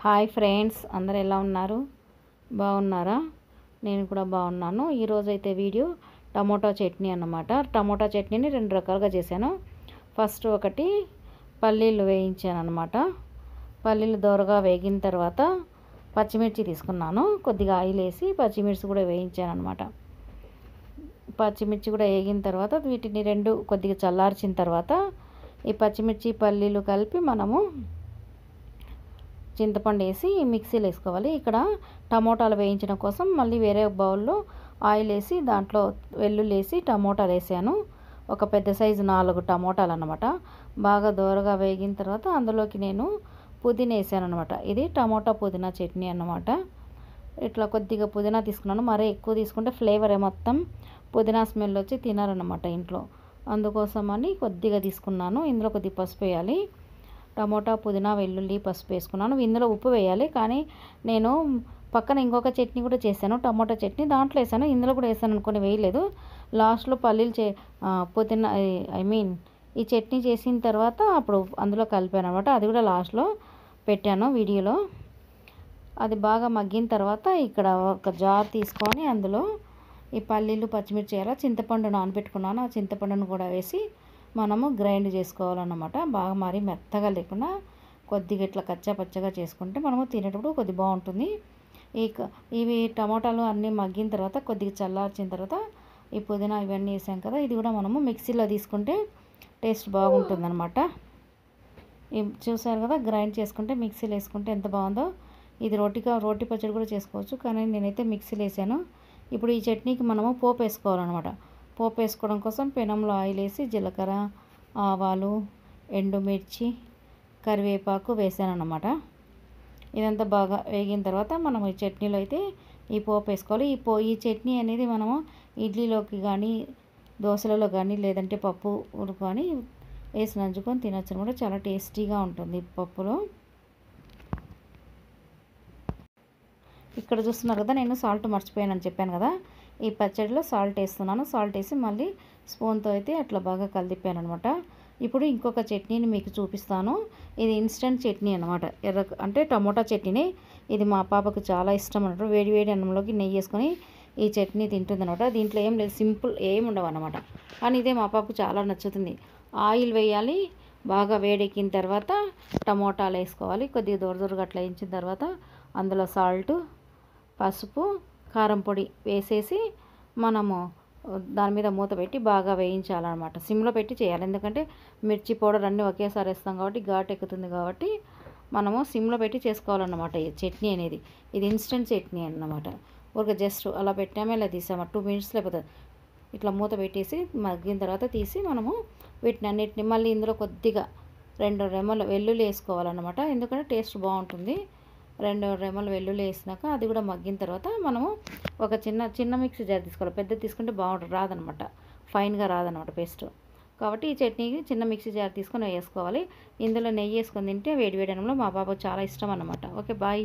Hi friends, అందరు ఎలా ఉన్నారు? బాగున్నారా? నేను కూడా బాగున్నాను. ఈరోజైతే వీడియో టమోటా చట్నీ అన్నమాట. టమోటా చట్నీని రెండు రకాలుగా చేశాను. ఫస్ట్ ఒకటి పల్లీలు వేయించాను అన్నమాట. పల్లీలు దోరగా వేగిన తర్వాత పచ్చిమిర్చి తీసుకున్నాను. కొద్దిగా ఆయిల్ వేసి పచ్చిమిర్చి కూడా వేయించాను అన్నమాట. పచ్చిమిర్చి కూడా వేగిన తర్వాత వీటిని రెండు కొద్దిగా చల్లార్చిన తర్వాత ఈ పచ్చిమిర్చి పల్లీలు కలిపి మనము చింతపండు వేసి మిక్సీలో వేసుకోవాలి. ఇక్కడ టమోటాలు వేయించడం కోసం మళ్ళీ వేరే బౌల్లో ఆయిల్ వేసి దాంట్లో వెల్లుల్లి వేసి టమోటాలు వేసాను. ఒక పెద్ద సైజు 4 టమోటాలు అన్నమాట. బాగా దోరగా వేగిన తర్వాత అందులోకి నేను పుదీనా వేసాను అనమాట. ఇది టమోటా పుదీనా చట్నీ అన్నమాట. ఇట్లా కొద్దిగా పుదీనా తీసుకున్నాను. మరీ ఎక్కువ తీసుకుంటే ఫ్లేవర్ మొత్తం పుదీనా స్మెల్ వచ్చి తినారన్నమాట ఇంట్లో. అందుకోసమని కొద్దిగా తీసుకున్నాను. ఇందులో కొద్దిగా పసుపు వేయాలి. టమోటా పుదీనా వెల్లుల్లి పసుపు వేసుకున్నాను. ఇందులో ఉప్పు వేయాలి, కానీ నేను పక్కన ఇంకొక చట్నీ కూడా చేశాను, టమోటా చట్నీ. దాంట్లో వేసాను, ఇందులో కూడా వేసాను అనుకుని వేయలేదు. లాస్ట్లో పల్లీలు పుదీనా ఈ చట్నీ చేసిన తర్వాత అప్పుడు అందులో కలిపాను అనమాట. అది కూడా లాస్ట్లో పెట్టాను వీడియోలో. అది బాగా మగ్గిన తర్వాత ఇక్కడ ఒక జార్ తీసుకొని అందులో ఈ పల్లీలు పచ్చిమిర్చి వేయాలి. చింతపండు నానబెట్టుకున్నాను, ఆ చింతపండును కూడా వేసి మనము గ్రైండ్ చేసుకోవాలన్నమాట. బాగా మరీ మెత్తగా లేకుండా కొద్దిగా ఇట్లా కచ్చా పచ్చగా చేసుకుంటే మనము తినేటప్పుడు కొద్దిగా బాగుంటుంది. ఇవి టమోటాలు అన్నీ మగ్గిన తర్వాత కొద్దిగా చల్లార్చిన తర్వాత ఈ పుదీనా ఇవన్నీ వేసాం కదా, ఇది కూడా మనము మిక్సీలో తీసుకుంటే టేస్ట్ బాగుంటుంది అనమాట. చూసారు కదా, గ్రైండ్ చేసుకుంటే మిక్సీలో వేసుకుంటే ఎంత బాగుందో. ఇది రోటి పచ్చడి కూడా చేసుకోవచ్చు, కానీ నేనైతే మిక్సీలో వేసాను. ఇప్పుడు ఈ చట్నీకి మనము పోపు వేసుకోవాలన్నమాట. పోపు వేసుకోవడం కోసం పెనంలో ఆయిల్ వేసి జీలకర్ర, ఆవాలు, ఎండుమిర్చి, కరివేపాకు వేసాను అన్నమాట. ఇదంతా బాగా వేగిన తర్వాత మనం ఈ చట్నీలో అయితే ఈ పోపు వేసుకోవాలి. ఈ చట్నీ అనేది మనము ఇడ్లీలోకి కానీ దోశలలో కానీ లేదంటే పప్పు కానీ వేసి నంచుకొని తినచ్చు అనమాట. చాలా టేస్టీగా ఉంటుంది పప్పులో. ఇక్కడ చూస్తున్నారు కదా, నేను సాల్ట్ మర్చిపోయానని చెప్పాను కదా, ఈ పచ్చడిలో సాల్ట్ వేస్తున్నాను. సాల్ట్ వేసి మళ్ళీ స్పూన్తో అయితే అట్లా బాగా కలిపాను అనమాట. ఇప్పుడు ఇంకొక చట్నీని మీకు చూపిస్తాను. ఇది ఇన్స్టెంట్ చట్నీ అనమాట. అంటే టమోటా చట్నీ. ఇది మా పాపకు చాలా ఇష్టం అనమాట. వేడి వేడి అన్నంలోకి నెయ్యి వేసుకొని ఈ చట్నీ తింటుంది అనమాట. దీంట్లో ఏం లేదు, సింపుల్, ఏం ఉండవు అనమాట. కానీ ఇదే మా పాపకు చాలా నచ్చుతుంది. ఆయిల్ వేయాలి, బాగా వేడెక్కిన తర్వాత టమోటాలు వేసుకోవాలి. కొద్దిగా దూరగా అట్లా వేయించిన తర్వాత అందులో సాల్ట్, పసుపు, కారం పొడి వేసేసి మనము దాని మీద మూత పెట్టి బాగా వేయించాలన్నమాట. సిమ్లో పెట్టి చేయాలి, ఎందుకంటే మిర్చి పౌడర్ అన్నీ ఒకేసారి వేస్తాం కాబట్టి ఘాటు ఎక్కుతుంది కాబట్టి మనము సిమ్లో పెట్టి చేసుకోవాలన్నమాట. ఈ చట్నీ అనేది ఇది ఇన్స్టెంట్ చట్నీ అన్నమాట. ఊరికే జస్ట్ అలా పెట్టామే, ఇలా తీసామా 2 మినిట్స్ లేకపోతే ఇట్లా మూత పెట్టేసి మగ్గిన తర్వాత తీసి మనము వీటిని అన్నిటిని మళ్ళీ ఇందులో కొద్దిగా 2 రెమ్మలు వెల్లుల్లి వేసుకోవాలన్నమాట, ఎందుకంటే టేస్ట్ బాగుంటుంది. 2 రెమ్మలు వెల్లుల్లి వేసినాక అది కూడా మగ్గిన తర్వాత మనము ఒక చిన్న మిక్సీ జార్ తీసుకోవాలి. పెద్దది తీసుకుంటే రాదనమాట, ఫైన్గా రాదనమాట పేస్ట్. కాబట్టి ఈ చట్నీకి చిన్న మిక్సీ జార్ తీసుకొని వేసుకోవాలి. ఇందులో నెయ్యి వేసుకొని తింటే వేడి వేడి అన్నంలో మా బాబు చాలా ఇష్టం అన్నమాట. Okay, bye.